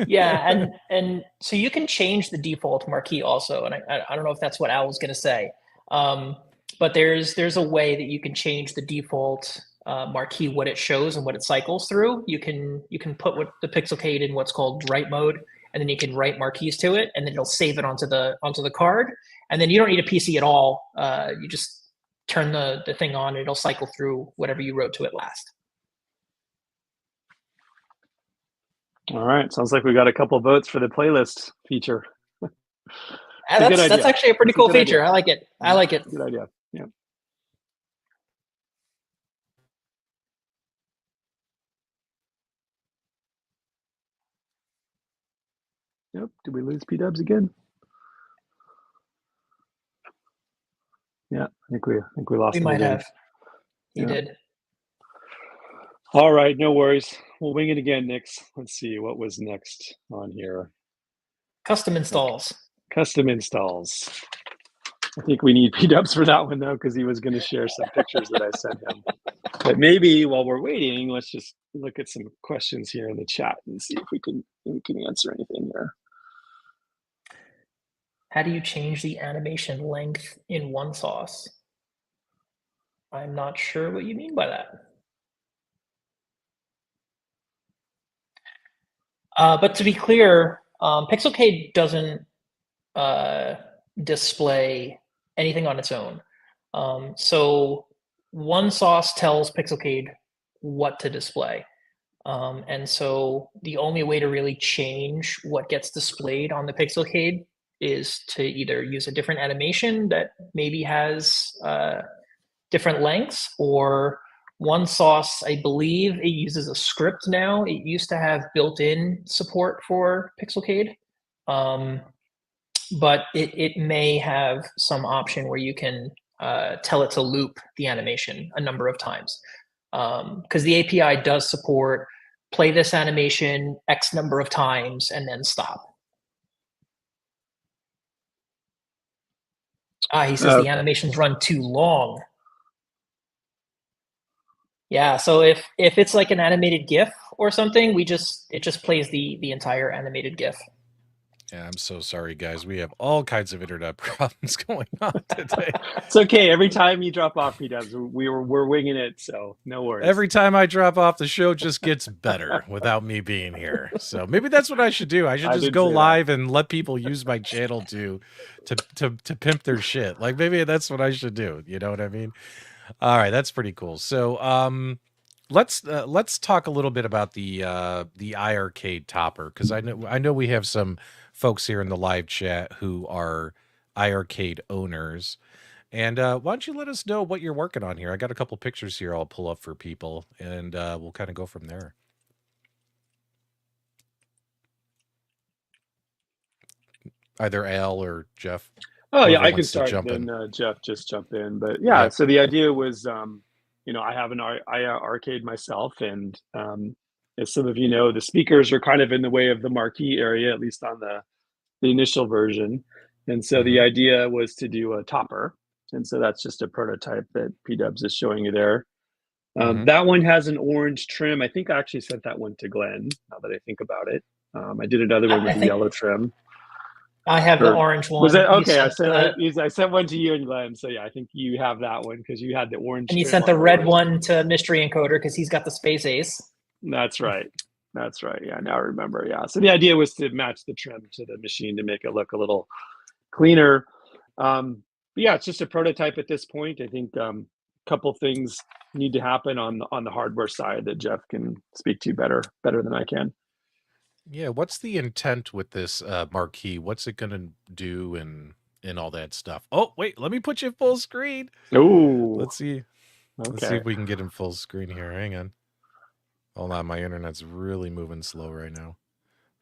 Yeah, and so you can change the default marquee also, and I don't know if that's what Al was going to say, but there's a way that you can change the default marquee, what it shows and what it cycles through. You can put what the Pixelcade in what's called write mode, and then you can write marquees to it, and then it'll save it onto the card, and then you don't need a PC at all. You just turn the thing on, and it'll cycle through whatever you wrote to it last. All right, sounds like we got a couple votes for the playlist feature. That's actually a pretty cool feature. Idea. I like it. I like it. Good idea. Yeah. Yep. Did we lose PDubs again? Yeah, I think we lost. We might have. You did. All right, no worries. We'll wing it again, Nix. Let's see what was next on here. Custom installs. Custom installs. I think we need PDubs for that one though, because he was going to share some pictures that I sent him. But maybe while we're waiting, let's just look at some questions here in the chat and see if we can answer anything here. How do you change the animation length in OneSauce? I'm not sure what you mean by that. But to be clear, Pixelcade doesn't display anything on its own. So OneSauce tells Pixelcade what to display. And so the only way to really change what gets displayed on the Pixelcade is to either use a different animation that maybe has different lengths, or OneSauce, I believe it uses a script now. It used to have built-in support for Pixelcade, but it may have some option where you can tell it to loop the animation a number of times. Because the API does support play this animation X number of times and then stop. He says the animations run too long. Yeah, so if it's like an animated GIF or something, it just plays the entire animated GIF. Yeah, I'm so sorry, guys. We have all kinds of internet problems going on today. It's okay. Every time you drop off, PDubs, we're winging it, so no worries. Every time I drop off, the show just gets better without me being here. So maybe that's what I should do. I should just go live and let people use my channel to pimp their shit. Like maybe that's what I should do. You know what I mean? All right, that's pretty cool. So let's talk a little bit about the iiRcade Topper, because I know we have some folks here in the live chat who are iiRcade owners. And why don't you let us know what you're working on here? I got a couple pictures here I'll pull up for people, and we'll kind of go from there. Either Al or Jeff. Oh yeah, I can start. Then Jeff just jump in. But yeah, so the idea was, I have an iiRcade myself, and as some of you know, the speakers are kind of in the way of the marquee area, at least on the initial version. And so the idea was to do a topper. And so that's just a prototype that PDubs is showing you there. That one has an orange trim. I think I actually sent that one to Glenn, now that I think about it. I did another one with the yellow trim. I have the orange one. Was it okay? I sent one to you and Glenn. So yeah, I think you have that one because you had the orange. And you sent the red one to Mystery Encoder because he's got the Space Ace. That's right. That's right. Yeah, now I remember. Yeah. So the idea was to match the trim to the machine to make it look a little cleaner. But yeah, it's just a prototype at this point. I think a couple things need to happen on the hardware side that Jeff can speak to better than I can. Yeah, what's the intent with this marquee? What's it gonna do and all that stuff? Oh, wait, let me put you full screen. Oh, let's see. Okay. Let's see if we can get him full screen here. Hang on. Hold on, my internet's really moving slow right now.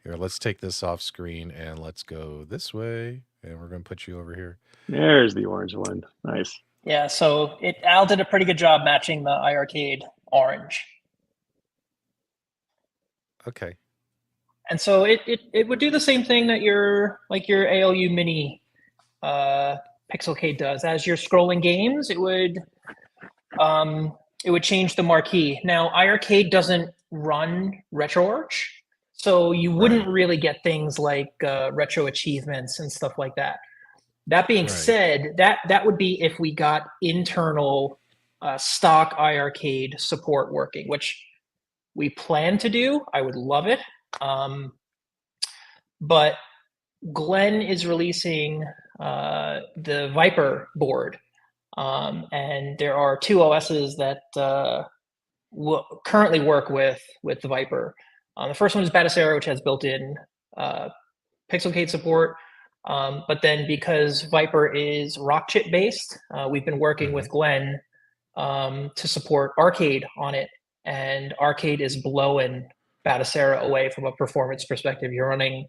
Here, let's take this off screen and let's go this way. And we're gonna put you over here. There's the orange one. Nice. Yeah, so Al did a pretty good job matching the iiRcade orange. Okay. And so it would do the same thing that your ALU Mini Pixelcade does. As you're scrolling games, it would change the marquee. Now iiRcade doesn't run RetroArch, So you wouldn't really get things like RetroAchievements and stuff like that. That being said, that would be if we got internal stock iiRcade support working, which we plan to do. I would love it. But Glenn is releasing the Viper board, and there are two OSs that currently work with the Viper. The first one is Batocera, which has built-in Pixelcade support. But then because Viper is rock chip based, we've been working with Glenn to support Arcade on it, and Arcade is blowing Batocera away from a performance perspective. You're running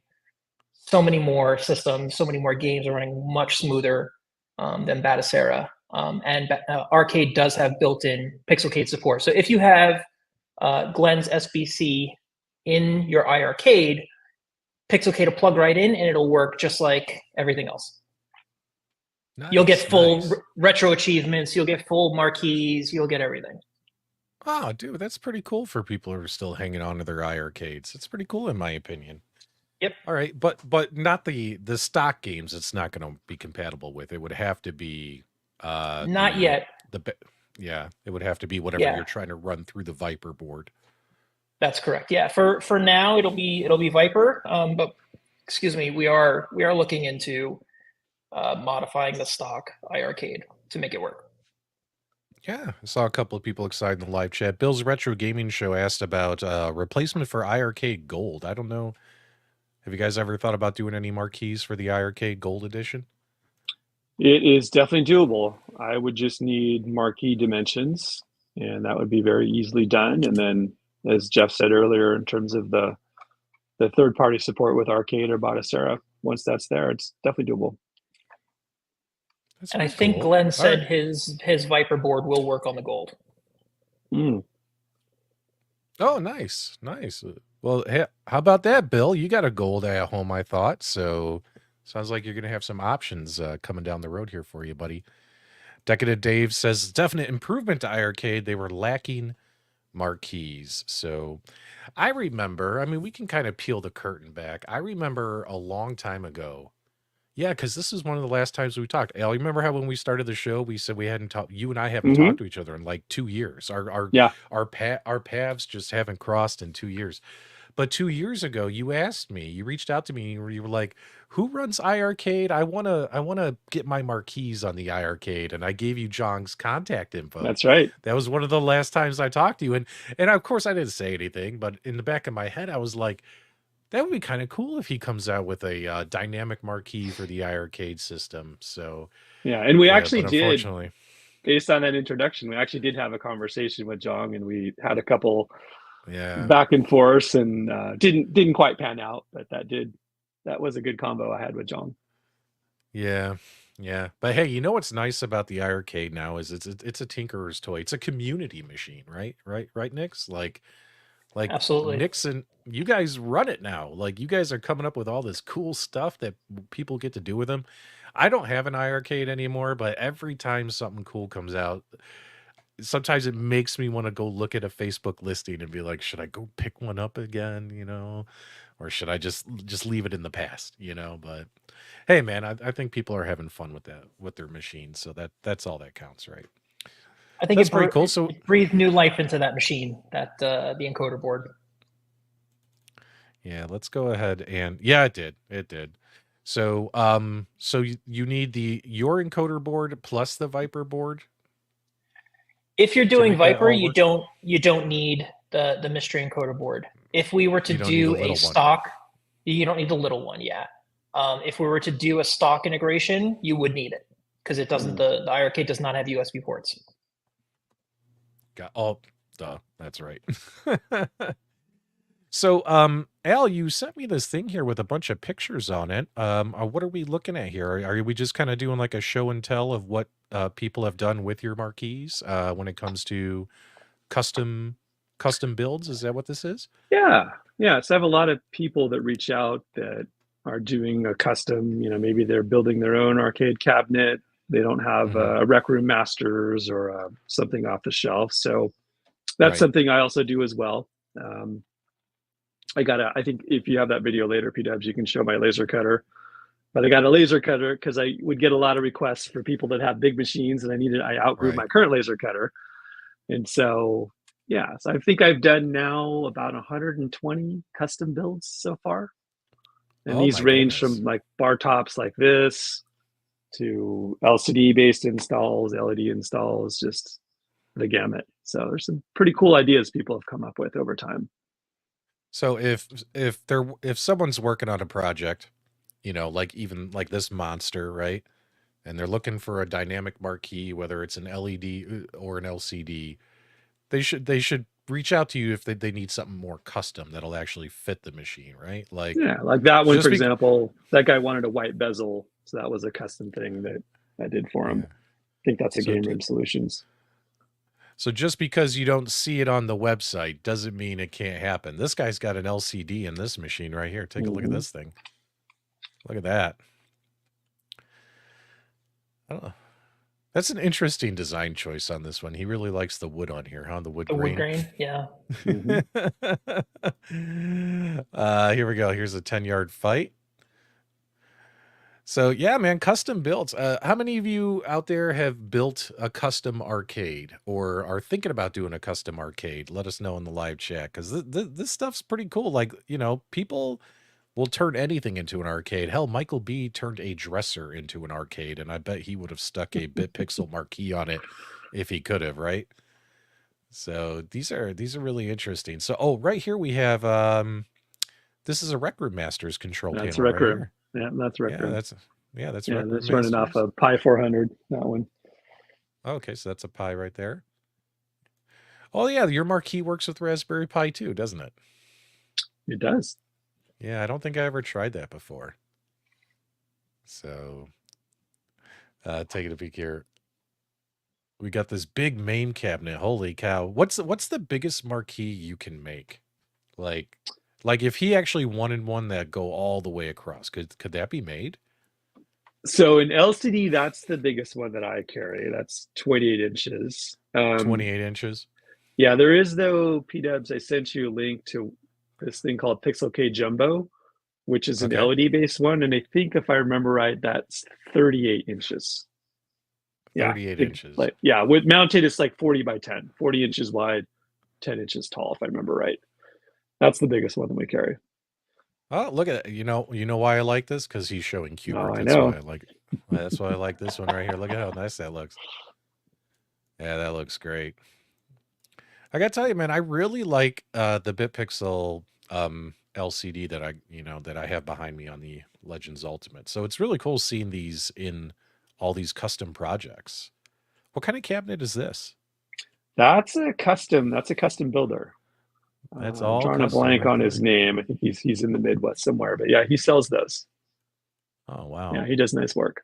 so many more systems, so many more games are running much smoother than Batocera. And Arcade does have built-in Pixelcade support. So if you have Glenn's SBC in your iiRcade, Pixelcade will plug right in and it'll work just like everything else. Nice, you'll get full RetroAchievements, you'll get full Marquees, you'll get everything. Oh, dude, that's pretty cool for people who are still hanging on to their iiRcades. It's pretty cool in my opinion. Yep. All right, but not the stock games. It's not going to be compatible with. It would have to be. Not yet. Yeah, it would have to be whatever you're trying to run through the Viper board. That's correct. Yeah, for now it'll be Viper. But excuse me, we are looking into modifying the stock iiRcade to make it work. Yeah, I saw a couple of people excited in the live chat. Bill's Retro Gaming Show asked about replacement for iiRcade Gold. I don't know. Have you guys ever thought about doing any Marquees for the iiRcade Gold Edition? It is definitely doable. I would just need Marquee dimensions, and that would be very easily done. And then, as Jeff said earlier, in terms of the third-party support with Arcade or Batocera, once that's there, it's definitely doable. And I think Glenn said his Viper board will work on the Gold. Oh, nice. Well, hey, how about that, Bill? You got a Gold at home, I thought. So sounds like you're going to have some options coming down the road here for you, buddy. Decadent Dave says, definite improvement to iiRcade. They were lacking Marquees. So I remember, I mean, we can kind of peel the curtain back. I remember a long time ago. Yeah, because this is one of the last times we talked. Al, you remember how when we started the show, we said we hadn't talked. You and I haven't talked to each other in like 2 years. Our paths just haven't crossed in 2 years. But 2 years ago, you asked me, you reached out to me, and you were like, "Who runs iiRcade? I wanna get my Marquees on the iiRcade," and I gave you Jong's contact info. That's right. That was one of the last times I talked to you, and of course I didn't say anything, but in the back of my head, I was like, that would be kind of cool if he comes out with a dynamic Marquee for the iiRcade system. So yeah, and we actually did. Unfortunately, based on that introduction, we actually did have a conversation with Jong, and we had a couple back and forth, and didn't quite pan out, but that was a good combo I had with Jong. Yeah. But hey, you know what's nice about the iiRcade now is it's a tinkerer's toy. It's a community machine, right, Nix? Like absolutely. Nixon, you guys run it now. Like you guys are coming up with all this cool stuff that people get to do with them. I don't have an iiRcade anymore, but every time something cool comes out, sometimes it makes me want to go look at a Facebook listing and be like, should I go pick one up again, or should I just leave it in the past, But hey, man, I think people are having fun with that, with their machines. So that's all that counts, right? I think that's pretty cool. So it breathed new life into that machine, the encoder board. Yeah, let's go ahead and it did. So so you need your encoder board plus the Viper board. If you're doing Viper, you don't need the mystery encoder board. If we were to do a stock, you don't need the little one. Yeah. If we were to do a stock integration, you would need it because it doesn't. The iiRcade does not have USB ports. That's right. So, Al, you sent me this thing here with a bunch of pictures on it. What are we looking at here? Are we just kind of doing like a show and tell of what people have done with your Marquees when it comes to custom builds? Is that what this is? Yeah. So I have a lot of people that reach out that are doing a custom, maybe they're building their own arcade cabinet. They don't have a Recroom Masters or something off the shelf. So that's something I also do as well. I think if you have that video later, PDubs, you can show my laser cutter. But I got a laser cutter because I would get a lot of requests for people that have big machines, and I outgrew my current laser cutter. And so, yeah, so I think I've done now about 120 custom builds so far. And these range from like bar tops like this to LCD based installs, LED installs, just the gamut. So there's some pretty cool ideas people have come up with over time. So if someone's working on a project, you know, like even like this monster, right? And they're looking for a dynamic marquee, whether it's an LED or an LCD, they should reach out to you if they need something more custom that'll actually fit the machine, right? Like, yeah, like that one, for example, that guy wanted a white bezel. So that was a custom thing that I did for him. I think that's a Gameroom Solutions. So just because you don't see it on the website doesn't mean it can't happen. This guy's got an LCD in this machine right here. Take a look at this thing. Look at that. I don't know. That's an interesting design choice on this one. He really likes the wood on here, huh? The wood grain. Yeah. Here we go. Here's a 10-yard fight. So yeah, man, custom builds. How many of you out there have built a custom arcade or are thinking about doing a custom arcade? Let us know in the live chat, because this stuff's pretty cool. Like, you know, people will turn anything into an arcade. Hell, Michael B turned a dresser into an arcade, and I bet he would have stuck a BitPixel marquee on it if he could have, right? So these are really interesting. So right here we have this is a Recroom Masters control panel. That's Recroom. Right, yeah, that's Recroom. That's Recroom. That's running off a Pi 400. That one. Okay, so that's a Pi right there. Oh yeah, your marquee works with Raspberry Pi too, doesn't it? It does. Yeah, I don't think I ever tried that before. So, taking a peek here. We got this big main cabinet. Holy cow! What's the biggest marquee you can make? Like if he actually wanted one that go all the way across, could that be made? So in LCD, that's the biggest one that I carry. That's 28 inches. 28 inches. Yeah, there is though, PDubs. I sent you a link to this thing called Pixelcade Jumbo, which is an LED based one, and I think if I remember right, that's 38 inches. 38 inches. Like, yeah, with mounted, it's like 40 by 10, 40 inches wide, 10 inches tall, if I remember right. That's the biggest one that we carry. Oh, look at it. You know why I like this? Because he's showing Kubrick. Oh, I That's know. why I like it. That's why I like this one right here. Look at how nice that looks. Yeah, that looks great. I gotta tell you, man, I really like the BitPixel LCD that I have behind me on the Legends Ultimate. So it's really cool seeing these in all these custom projects. What kind of cabinet is this? That's a custom builder. That's all. I'm drawing a blank on his name. I think he's in the Midwest somewhere, but yeah, he sells those. Oh wow. Yeah, he does nice work.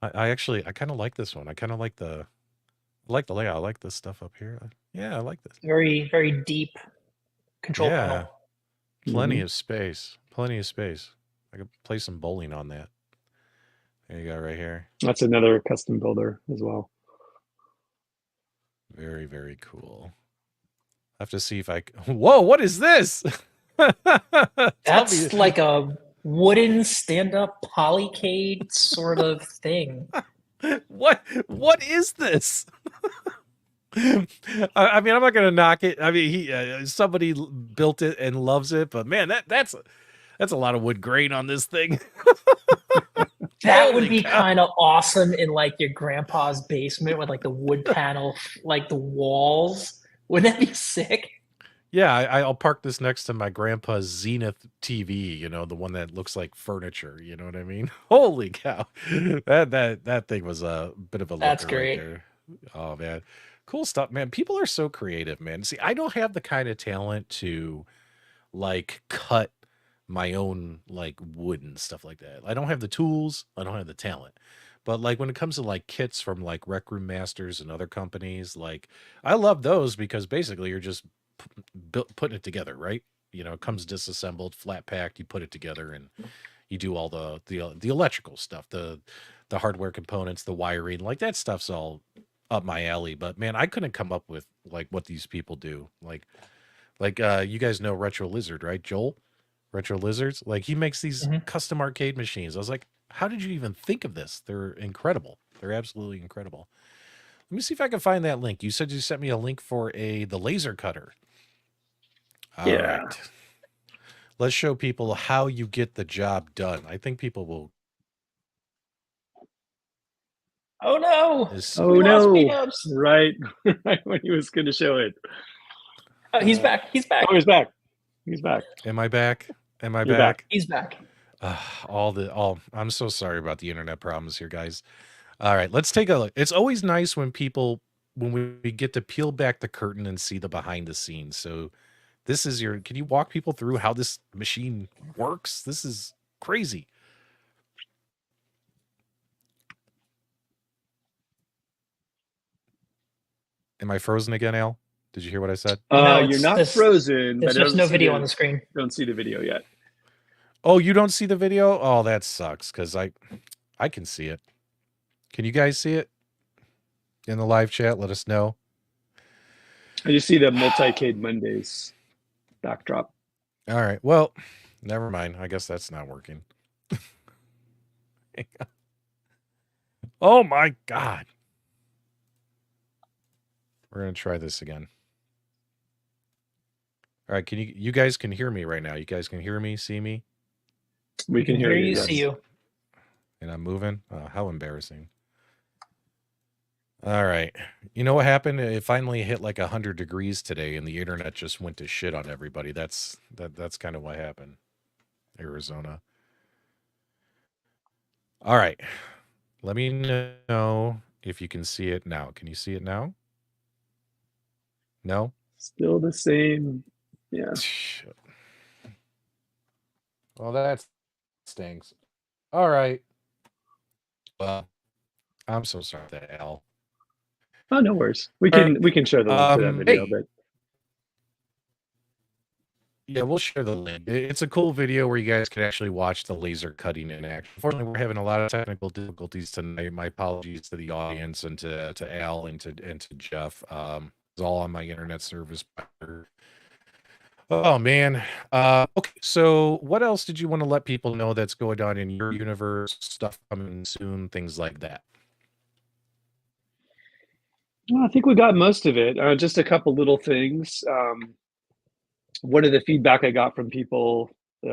I kind of like this one. I kind of like the layout. I like this stuff up here. Yeah, I like this. Very, very deep control panel. Plenty of space. Plenty of space. I could play some bowling on that. There you go, right here. That's another custom builder as well. Very, very cool. I have to see if I... Whoa, what is this? That's like a wooden stand-up polycade sort of thing. What is this? I mean, I'm not going to knock it. I mean, somebody built it and loves it, but man, that's a lot of wood grain on this thing. That would be kind of awesome in like your grandpa's basement with like the wood panel, like the walls. Wouldn't that be sick? Yeah, I'll park this next to my grandpa's Zenith TV, you know, the one that looks like furniture, you know what I mean? Holy cow. That thing was a bit of a looker. That's great. Right there. Oh man. Cool stuff, man. People are so creative, man. See, I don't have the kind of talent to like cut my own like wood and stuff like that. I don't have the tools. I don't have the talent. But like when it comes to like kits from like Recroom Masters and other companies, like I love those because basically you're just putting it together, right? You know, it comes disassembled, flat packed. You put it together and you do all the electrical stuff, the hardware components, the wiring, like that stuff's all up my alley. But man, I couldn't come up with like what these people do. Like Like you guys know Retro Lizard, right? Joel, Retro Lizards. Like he makes these custom arcade machines. I was like, how did you even think of this? They're incredible. They're absolutely incredible. Let me see if I can find that link. You said you sent me a link for the laser cutter. All right. Let's show people how you get the job done. I think people will. Oh no! Oh no! Right, right when he was going to show it. Oh, he's back. He's back. Oh, he's back. He's back. Am I back? Am I You're back? He's back. I'm so sorry about the internet problems here, guys. All right, let's take a look. It's always nice when we get to peel back the curtain and see the behind the scenes. So this is can you walk people through how this machine works? This is crazy. Am I frozen again, Al? Did you hear what I said? No, you're not frozen. There's just no video on the screen. Don't see the video yet. Oh, you don't see the video? Oh, that sucks because I can see it. Can you guys see it in the live chat? Let us know. I just see the Multicade Mondays backdrop. All right. Well, never mind. I guess that's not working. Oh my God. We're going to try this again. All right. You guys can hear me right now. You guys can hear me, see me? We can hear you. Yes. See you. And I'm moving. Oh, how embarrassing. All right. You know what happened? It finally hit like 100 degrees today and the internet just went to shit on everybody. That's kind of what happened. Arizona. All right. Let me know if you can see it now. Can you see it now? No? Still the same. Yeah. Well, that stinks. All right. Well, I'm so sorry that Al. Oh, no worries. We can share the link to that video, but yeah, we'll share the link. It's a cool video where you guys can actually watch the laser cutting in action. Unfortunately, we're having a lot of technical difficulties tonight. My apologies to the audience and to Al and to Jeff. It's all on my internet service. Oh man. Okay, so what else did you want to let people know that's going on in your universe? Stuff coming soon, things like that. Well, I think we got most of it. Just a couple little things. One of the feedback I got from people,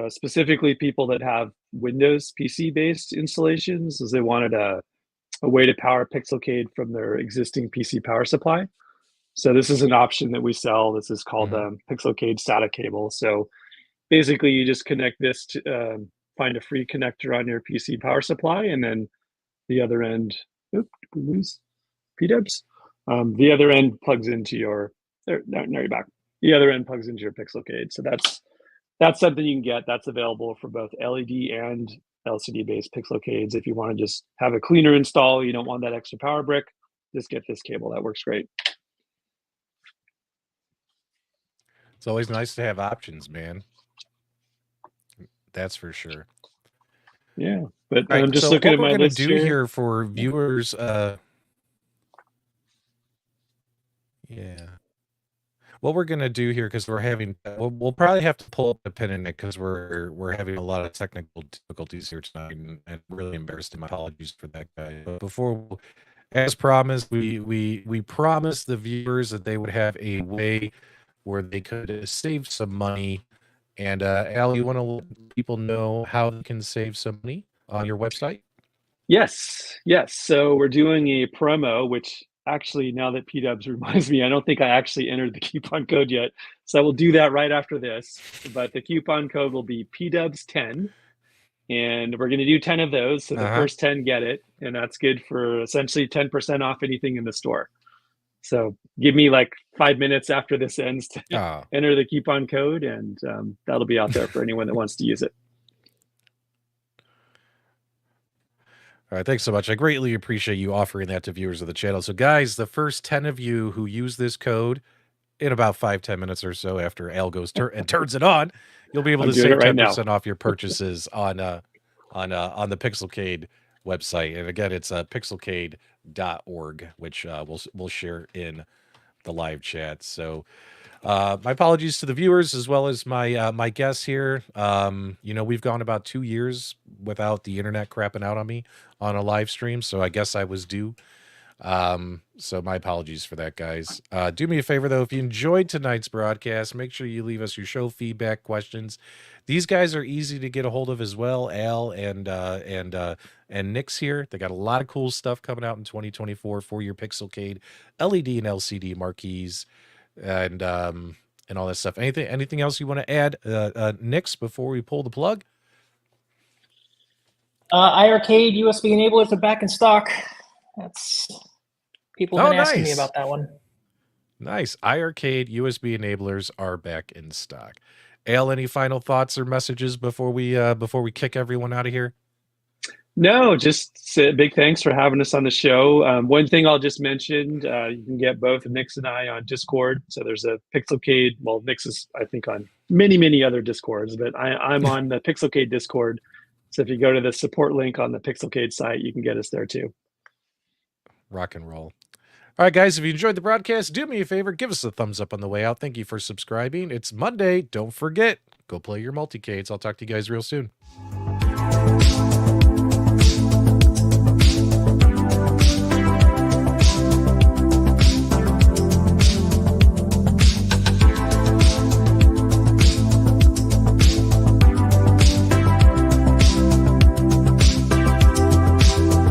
specifically people that have Windows PC-based installations, is they wanted a way to power Pixelcade from their existing PC power supply. So this is an option that we sell. This is called Pixelcade SATA Cable. So basically, you just connect this to find a free connector on your PC power supply, and then the other end. Oops, did we lose PDubs? The other end plugs into your. There, you're back. The other end plugs into your Pixelcade. So that's something you can get. That's available for both LED and LCD-based Pixelcades. If you want to just have a cleaner install, you don't want that extra power brick, just get this cable. That works great. It's always nice to have options, man. That's for sure. Yeah, but right, I'm just looking at my list here for viewers. Yeah. What we're gonna do here, because we're having, we'll probably have to pull up the pin in it because we're having a lot of technical difficulties here tonight, and really embarrassed. My apologies for that, guy. But before, as promised, we promised the viewers that they would have a way where they could save some money. And Al, you want to let people know how they can save some money on your website? Yes. So we're doing a promo, which actually, now that PDubs reminds me, I don't think I actually entered the coupon code yet. So I will do that right after this. But the coupon code will be PDubs10. And we're going to do 10 of those. So the first 10 get it. And that's good for essentially 10% off anything in the store. So give me like 5 minutes after this ends to enter the coupon code, and that'll be out there for anyone that wants to use it. All right, thanks so much. I greatly appreciate you offering that to viewers of the channel. So guys, the first 10 of you who use this code in about 5-10 minutes or so after Al goes and turns it on, you'll be able to save 10% off your purchases on the Pixelcade website. And again, it's pixelcade.org, which we'll share in the live chat. So My apologies to the viewers as well as my my guests here. You know, we've gone about 2 years without the internet crapping out on me on a live stream, so I guess I was due. So my apologies for that, guys. Do me a favor though, if you enjoyed tonight's broadcast, make sure you leave us your show feedback, questions. These guys are easy to get a hold of as well. Al and Nick's here. They got a lot of cool stuff coming out in 2024 for your Pixelcade LED and LCD marquees and all that stuff. Anything else you want to add, Nick's, before we pull the plug? iiRcade USB enablers are back in stock. That's people have been asking me about that one. Nice. iiRcade USB enablers are back in stock. Al, any final thoughts or messages before we kick everyone out of here? No, just say big thanks for having us on the show. One thing I'll just mention, you can get both Nix and I on Discord. So there's a Pixelcade, well, Nix is, I think, on many other Discords, but I'm on the Pixelcade Discord. So if you go to the support link on the Pixelcade site, you can get us there too. Rock and roll. All right, guys, if you enjoyed the broadcast, do me a favor, give us a thumbs up on the way out. Thank you for subscribing. It's Monday. Don't forget, go play your multicades. I'll talk to you guys real soon.